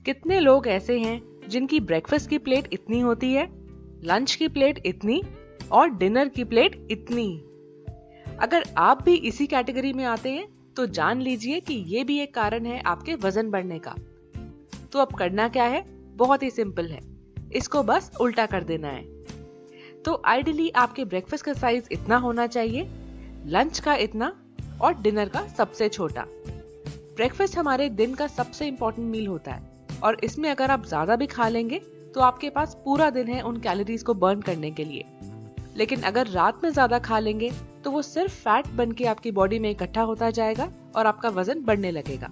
कितने लोग ऐसे हैं जिनकी ब्रेकफास्ट की प्लेट इतनी होती है, लंच की प्लेट इतनी और डिनर की प्लेट इतनी। अगर आप भी इसी कैटेगरी में आते हैं तो जान लीजिए कि ये भी एक कारण है आपके वजन बढ़ने का। तो अब करना क्या है? बहुत ही सिंपल है, इसको बस उल्टा कर देना है। तो आइडियली आपके ब्रेकफास्ट का साइज इतना होना चाहिए, लंच का इतना और डिनर का सबसे छोटा। ब्रेकफास्ट हमारे दिन का सबसे इंपॉर्टेंट मील होता है और इसमें अगर आप ज्यादा भी खा लेंगे तो आपके पास पूरा दिन है उन कैलोरीज को बर्न करने के लिए। लेकिन अगर रात में ज्यादा खा लेंगे तो वो सिर्फ फैट बन के आपकी बॉडी में इकट्ठा होता जाएगा और आपका वजन बढ़ने लगेगा।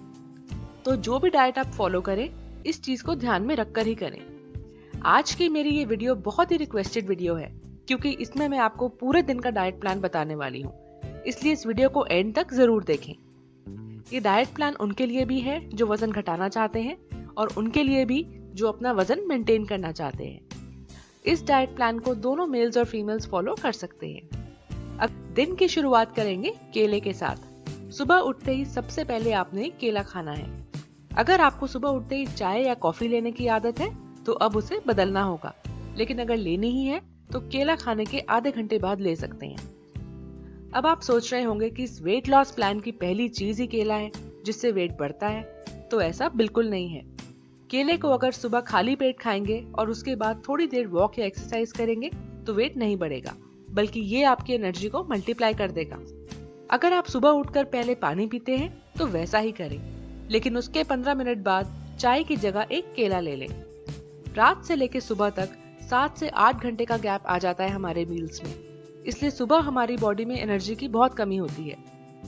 तो जो भी डाइट आप फॉलो करें, इस चीज को ध्यान में रखकर ही करें। आज की मेरी ये वीडियो बहुत ही रिक्वेस्टेड वीडियो है क्योंकि इसमें मैं आपको पूरे दिन का डाइट प्लान बताने वाली हूँ, इसलिए इस वीडियो को एंड तक जरूर देखें। ये डाइट प्लान उनके लिए भी है जो वजन घटाना चाहते हैं और उनके लिए भी जो अपना वजन मेंटेन करना चाहते हैं। इस डाइट प्लान को दोनों मेल्स और फीमेल्स फॉलो कर सकते हैं। अब दिन की शुरुआत करेंगे केले के साथ। सुबह उठते ही सबसे पहले आपने केला खाना है। अगर आपको सुबह उठते ही चाय या कॉफी लेने की आदत है तो अब उसे बदलना होगा, लेकिन अगर लेनी ही है तो केला खाने के आधे घंटे बाद ले सकते हैं। अब आप सोच रहे होंगे कि इस वेट लॉस प्लान की पहली चीज ही केला है जिससे वेट बढ़ता है, तो ऐसा बिल्कुल नहीं है। केले को अगर सुबह खाली पेट खाएंगे और उसके बाद थोड़ी देर वॉक या एक्सरसाइज करेंगे तो वेट नहीं बढ़ेगा, बल्कि ये आपकी एनर्जी को मल्टीप्लाई कर देगा। अगर आप सुबह उठकर पहले पानी पीते हैं तो वैसा ही करें, लेकिन उसके 15 मिनट बाद चाय की जगह एक केला ले लें। रात से लेकर सुबह तक 7 से 8 घंटे का गैप आ जाता है हमारे मील्स में, इसलिए सुबह हमारी बॉडी में एनर्जी की बहुत कमी होती है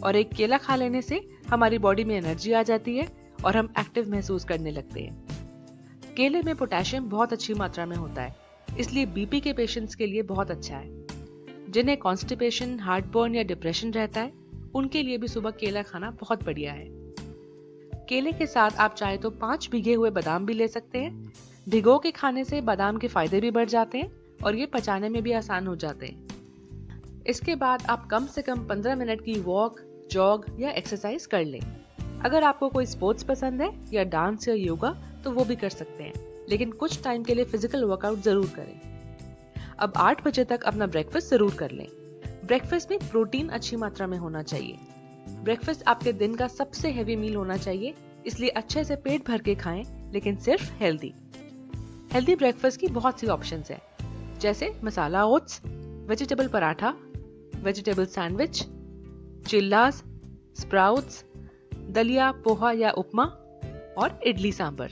और एक केला खा लेने से हमारी बॉडी में एनर्जी आ जाती है और हम एक्टिव महसूस करने लगते हैं। केले में पोटेशियम बहुत अच्छी मात्रा में होता है, इसलिए बीपी के पेशेंट्स के लिए बहुत अच्छा है। जिन्हें कॉन्स्टिपेशन, हार्टबर्न या डिप्रेशन रहता है, उनके लिए भी सुबह केला खाना बहुत बढ़िया है। केले के साथ आप चाहे तो 5 भिगे हुए बादाम भी ले सकते हैं। भिगो के खाने से बादाम के फायदे भी बढ़ जाते हैं और ये पचाने में भी आसान हो जाते हैं। इसके बाद आप कम से कम 15 मिनट की वॉक, जॉग या एक्सरसाइज कर लें। अगर आपको कोई स्पोर्ट्स पसंद है या डांस या योगा तो वो भी कर सकते हैं, लेकिन कुछ टाइम के लिए फिजिकल वर्कआउट जरूर करें। अब 8 बजे तक अपना ब्रेकफास्ट जरूर कर लें। ब्रेकफास्ट में प्रोटीन अच्छी मात्रा में होना चाहिए। ब्रेकफास्ट आपके दिन का सबसे हेवी मील होना चाहिए, इसलिए अच्छे से पेट भर के खाएं, लेकिन सिर्फ हेल्दी। हेल्दी ब्रेकफास्ट की बहुत सी ऑप्शंस हैं, जैसे masala oats, vegetable paratha, vegetable sandwich, chillas, sprouts, dalia, poha या उपमा और इडली सांभर।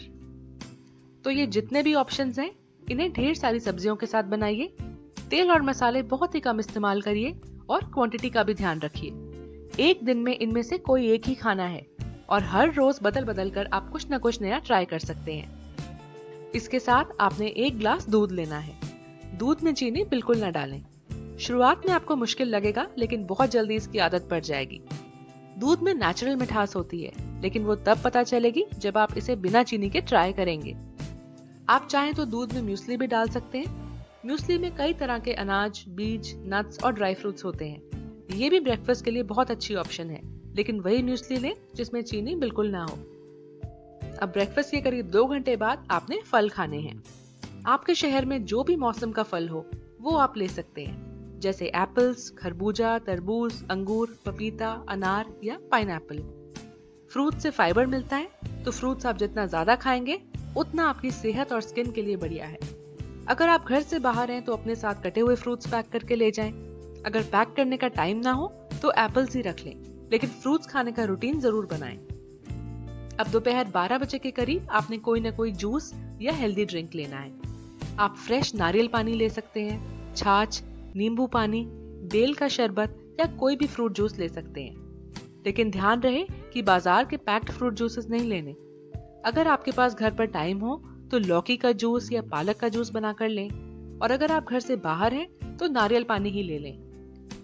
तो ये जितने भी ऑप्शंस हैं, इन्हें ढेर सारी सब्जियों के साथ बनाइए। तेल और मसाले बहुत ही कम इस्तेमाल करिए और क्वांटिटी का भी ध्यान रखिए। एक दिन में इनमें से कोई एक ही खाना है और हर रोज बदल बदल कर आप कुछ न कुछ नया ट्राई कर सकते हैं। इसके साथ आपने 1 ग्लास दूध लेना है। दूध में चीनी बिल्कुल न डालें। शुरुआत में आपको मुश्किल लगेगा, लेकिन बहुत जल्दी इसकी आदत पड़ जाएगी। दूध में नेचुरल मिठास होती है, लेकिन वो तब पता चलेगी जब आप इसे बिना चीनी के ट्राई करेंगे। आप चाहें तो दूध में म्यूस्ली भी डाल सकते हैं। म्यूस्ली में कई तरह के अनाज, बीज, नट्स और ड्राई फ्रूट्स होते हैं। ये भी ब्रेकफास्ट के लिए बहुत अच्छी ऑप्शन है, लेकिन वही म्यूस्ली लें जिसमें चीनी बिल्कुल ना हो। अब ब्रेकफास्ट के करीब 2 घंटे बाद आपने फल खाने हैं। आपके शहर में जो भी मौसम का फल हो वो आप ले सकते हैं, जैसे एप्पल्स, खरबूजा, तरबूज, अंगूर, पपीता, अनार या पाइनएप्पल। फ्रूट से फाइबर मिलता है, तो फ्रूट्स आप जितना ज्यादा खाएंगे उतना आपकी सेहत और स्किन के लिए बढ़िया है। अगर आप घर से बाहर हैं तो अपने साथ कटे हुए फ्रूट्स पैक करके ले जाएं। अगर पैक करने का टाइम ना हो तो एप्पल्स ही रख लें, लेकिन फ्रूट्स खाने का रूटीन जरूर बनाएं। अब दोपहर 12 बजे के करीब आपने कोई ना कोई जूस या हेल्दी ड्रिंक लेना है। आप फ्रेश नारियल पानी ले सकते हैं, छाछ, नींबू पानी, बेल का शरबत या कोई भी फ्रूट जूस ले सकते हैं। लेकिन ध्यान रहे कि बाजार के पैक्ड फ्रूट जूसेस नहीं लेने। अगर आपके पास घर पर टाइम हो तो लौकी का जूस या पालक का जूस बनाकर लें, और अगर आप घर से बाहर हैं तो नारियल पानी ही ले लें।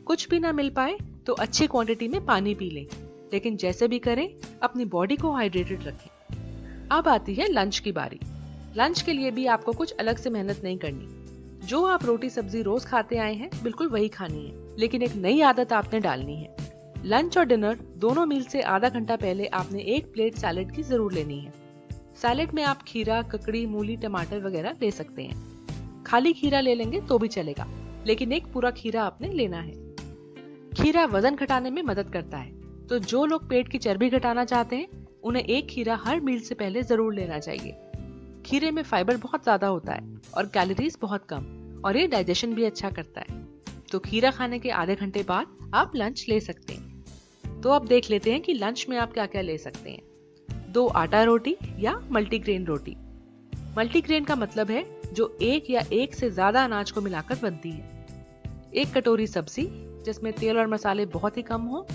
कुछ भी ना मिल पाए तो अच्छी क्वांटिटी में पानी पी लें, लेकिन जैसे भी करें अपनी बॉडी को हाइड्रेटेड रखें। अब आती है लंच की बारी। लंच के लिए भी आपको कुछ अलग से मेहनत नहीं करनी। जो आप रोटी सब्जी रोज खाते आए हैं बिल्कुल वही खानी है, लेकिन एक नई आदत आपने डालनी है। लंच और डिनर दोनों मील से आधा घंटा पहले आपने एक प्लेट सैलेड की जरूर लेनी है। सैलेड में आप खीरा, ककड़ी, मूली, टमाटर वगैरह ले सकते हैं। खाली खीरा ले लेंगे तो भी चलेगा, लेकिन एक पूरा खीरा आपने लेना है। खीरा वजन घटाने में मदद करता है, तो जो लोग पेट की चर्बी घटाना चाहते हैं उन्हें एक खीरा हर मील से पहले जरूर लेना चाहिए। खीरे में फाइबर बहुत ज्यादा होता है और कैलोरीज बहुत कम, और ये डाइजेशन भी अच्छा करता है। तो खीरा खाने के आधे घंटे बाद आप लंच ले सकते हैं। तो अब देख लेते हैं कि लंच में आप क्या क्या ले सकते हैं। 2 आटा रोटी या मल्टीग्रेन रोटी। मल्टीग्रेन का मतलब है जो एक या एक से ज्यादा अनाज को मिलाकर बनती है। 1 कटोरी सब्जी जिसमें तेल और मसाले बहुत ही कम हो,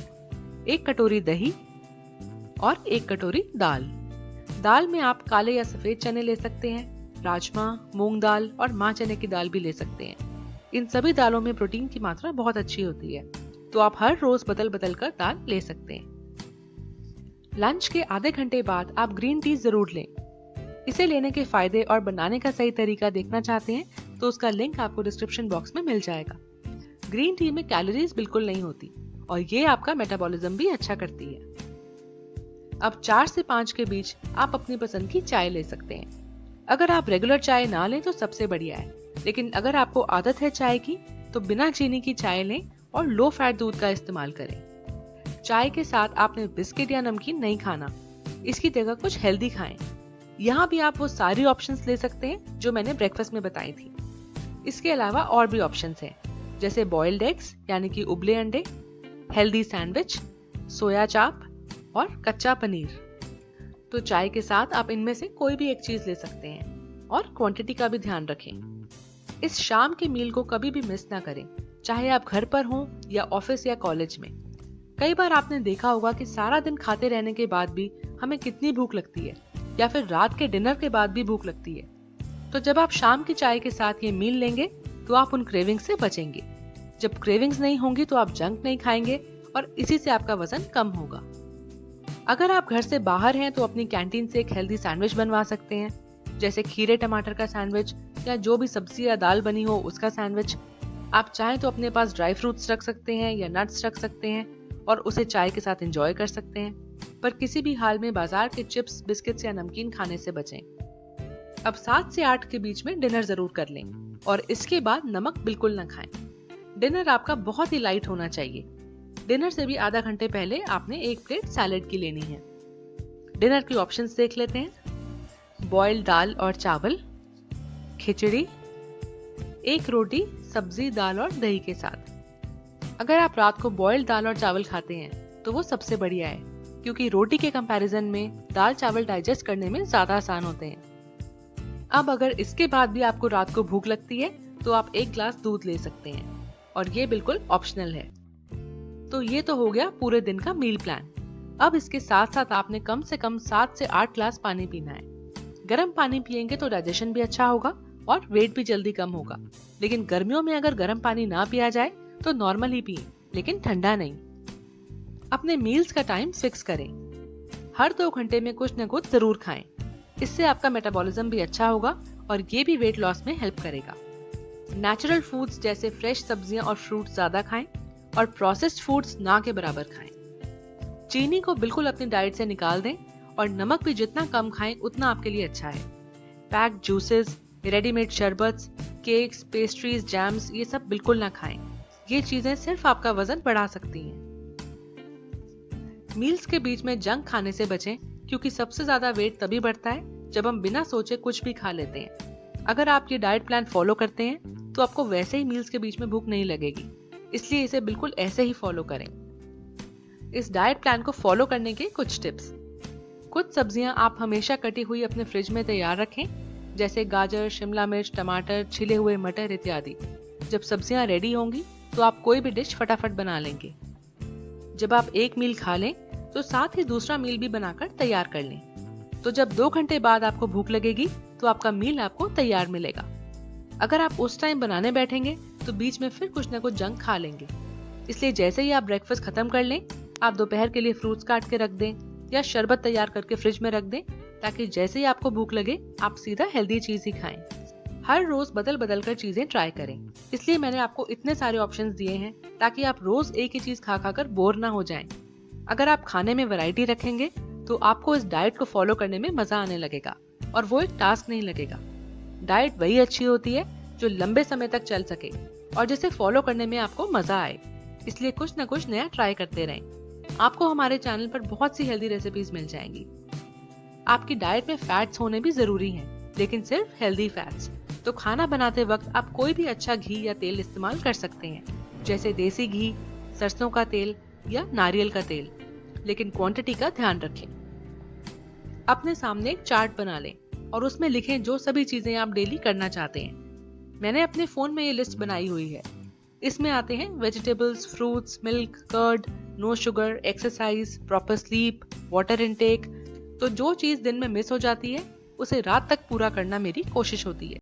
1 कटोरी दही और 1 कटोरी दाल। दाल में आप काले या सफेद चने ले सकते हैं, राजमा, मूंग दाल और माँ चने की दाल भी ले सकते हैं। इन सभी दालों में प्रोटीन की मात्रा बहुत अच्छी होती है, तो आप हर रोज बदल बदल कर दाल ले सकते हैं। लंच के आधे घंटे बाद आप ग्रीन टी जरूर लें। इसे लेने के फायदे और बनाने का सही तरीका देखना चाहते हैं तो उसका लिंक आपको डिस्क्रिप्शन बॉक्स में मिल जाएगा। ग्रीन टी में कैलोरीज बिल्कुल नहीं होती और ये आपका मेटाबॉलिज्म भी अच्छा करती है। अब 4 से 5 के बीच आप अपनी पसंद की चाय ले सकते हैं। अगर आप रेगुलर चाय ना लें तो सबसे बढ़िया है, लेकिन अगर आपको आदत है चाय की तो बिना चीनी की चाय लें और लो फैट दूध का इस्तेमाल करें। चाय के साथ आपने बिस्किट या नमकीन नहीं खाना, इसकी जगह कुछ हेल्दी खाएं। यहाँ भी आप वो सारी ऑप्शंस ले सकते हैं जो मैंने ब्रेकफास्ट में बताई थी। इसके अलावा और भी ऑप्शंस हैं, जैसे बॉइल्ड एग्स यानी कि उबले अंडे, हेल्दी सैंडविच, सोया चाप और कच्चा पनीर। तो चाय के साथ आप इनमें से कोई भी एक चीज ले सकते हैं और क्वांटिटी का भी ध्यान रखें। इस शाम के मील को कभी भी मिस ना करें, चाहे आप घर पर हों या ऑफिस या कॉलेज में। कई बार आपने देखा होगा कि सारा दिन खाते रहने के बाद भी हमें कितनी भूख लगती है, या फिर रात के डिनर के बाद भी भूख लगती है। तो जब आप शाम की चाय के साथ ये मील लेंगे तो आप उन क्रेविंग्स से बचेंगे। जब क्रेविंग्स नहीं होंगी तो आप जंक नहीं खाएंगे और इसी से आपका वजन कम होगा। अगर आप घर से बाहर हैं तो अपनी कैंटीन से एक हेल्दी सैंडविच बनवा सकते हैं, जैसे खीरे टमाटर का सैंडविच या जो भी सब्जी या दाल बनी हो उसका सैंडविच। आप चाहें तो अपने पास ड्राई फ्रूट्स रख सकते हैं या नट्स रख सकते हैं और उसे चाय के साथ एंजॉय कर सकते हैं, पर किसी भी हाल में बाजार के चिप्स, बिस्किट्स या नमकीन खाने से बचें। अब 7 से 8 के बीच में डिनर जरूर कर लें और इसके बाद नमक बिल्कुल न खाएं। डिनर आपका बहुत ही लाइट होना चाहिए। डिनर से भी आधा घंटे पहले आपने 1 प्लेट सैलेड की लेनी है। डिनर की ऑप्शंस देख लेते हैं। बॉइल्ड दाल और चावल, खिचड़ी, 1 रोटी, सब्जी, दाल और दही के साथ। अगर आप रात को बॉइल्ड दाल और चावल खाते हैं तो वो सबसे बढ़िया है, क्योंकि रोटी के कंपैरिजन में दाल चावल डाइजेस्ट करने में ज्यादा आसान होते हैं। अब अगर इसके बाद भी आपको रात को भूख लगती है तो आप 1 ग्लास दूध ले सकते हैं और ये बिल्कुल ऑप्शनल है। तो ये तो हो गया पूरे दिन का मील प्लान। अब इसके साथ साथ आपने कम से कम 7 से 8 ग्लास पानी पीना है। गर्म पानी पियेंगे तो डाइजेशन भी अच्छा होगा और वेट भी जल्दी कम होगा। लेकिन गर्मियों में अगर गर्म पानी ना पिया जाए तो नॉर्मल ही पिए, लेकिन ठंडा नहीं। अपने मील्स का टाइम फिक्स करें। हर 2 घंटे में कुछ न कुछ जरूर खाएं। इससे आपका मेटाबॉलिज्म भी अच्छा होगा और ये भी वेट लॉस में हेल्प करेगा। नेचुरल फूड्स जैसे फ्रेश सब्जियां और फ्रूट्स ज्यादा खाएं और प्रोसेस्ड फूड्स ना के बराबर खाएं। चीनी को बिल्कुल अपनी डाइट से निकाल दें और नमक भी जितना कम खाएं उतना आपके लिए अच्छा है। Packed juices, readymade sharbats, cakes, pastries, jams ये सब बिल्कुल ना खाएं। ये चीजें सिर्फ आपका वजन बढ़ा सकती हैं। मील्स के बीच में जंक खाने से बचें, क्योंकि सबसे ज्यादा वेट तभी बढ़ता है जब हम बिना सोचे कुछ भी खा लेते हैं। अगर आप ये डाइट प्लान फॉलो करते हैं तो आपको वैसे ही मील्स के बीच में भूख नहीं लगेगी, इसलिए इसे बिल्कुल ऐसे ही फॉलो करें। इस डाइट प्लान को फॉलो करने के कुछ टिप्स। कुछ सब्जियां आप हमेशा कटी हुई अपने फ्रिज में तैयार रखें, जैसे गाजर, शिमला मिर्च, टमाटर, छिले हुए मटर इत्यादि। जब सब्जियां रेडी होंगी तो आप कोई भी डिश फटाफट बना लेंगे। जब आप 1 मील खा लें तो साथ ही दूसरा मील भी बनाकर तैयार कर लें। तो जब 2 घंटे बाद आपको भूख लगेगी तो आपका मील आपको तैयार मिलेगा। अगर आप उस टाइम बनाने बैठेंगे तो बीच में फिर कुछ न कुछ जंक खा लेंगे। इसलिए जैसे ही आप ब्रेकफास्ट खत्म कर लें, आप दोपहर के लिए फ्रूट्स काट के रख दें या शरबत तैयार करके फ्रिज में रख दें, ताकि जैसे ही आपको भूख लगे आप सीधा हेल्दी चीज ही खाएं। हर रोज बदल बदल कर चीजें ट्राई करें। इसलिए मैंने आपको इतने सारे ऑप्शंस दिए हैं ताकि आप रोज एक ही चीज खा खा कर बोर ना हो जाएं। अगर आप खाने में वैरायटी रखेंगे तो आपको इस डाइट को फॉलो करने में मजा आने लगेगा और वो एक टास्क नहीं लगेगा। डाइट वही अच्छी होती है जो लंबे समय तक चल सके और जिसे फॉलो करने में आपको मजा आए। इसलिए कुछ न कुछ नया ट्राई करते रहें। आपको हमारे चैनल पर बहुत सी हेल्दी रेसिपीज मिल जाएंगी। आपकी डाइट में फैट्स होने भी जरूरी हैं, लेकिन सिर्फ हेल्दी फैट्स। तो खाना बनाते वक्त आप कोई भी अच्छा घी या तेल इस्तेमाल कर सकते हैं, जैसे देसी घी, सरसों का तेल या नारियल का तेल, लेकिन क्वांटिटी का ध्यान रखें। अपने सामने एक चार्ट बना लें और उसमें लिखें जो सभी चीजें आप डेली करना चाहते हैं। मैंने अपने फोन में ये लिस्ट बनाई हुई है। इसमें आते हैं vegetables, fruits, milk, curd, no sugar, exercise, proper sleep, water intake. तो जो चीज दिन में मिस हो जाती है उसे रात तक पूरा करना मेरी कोशिश होती है।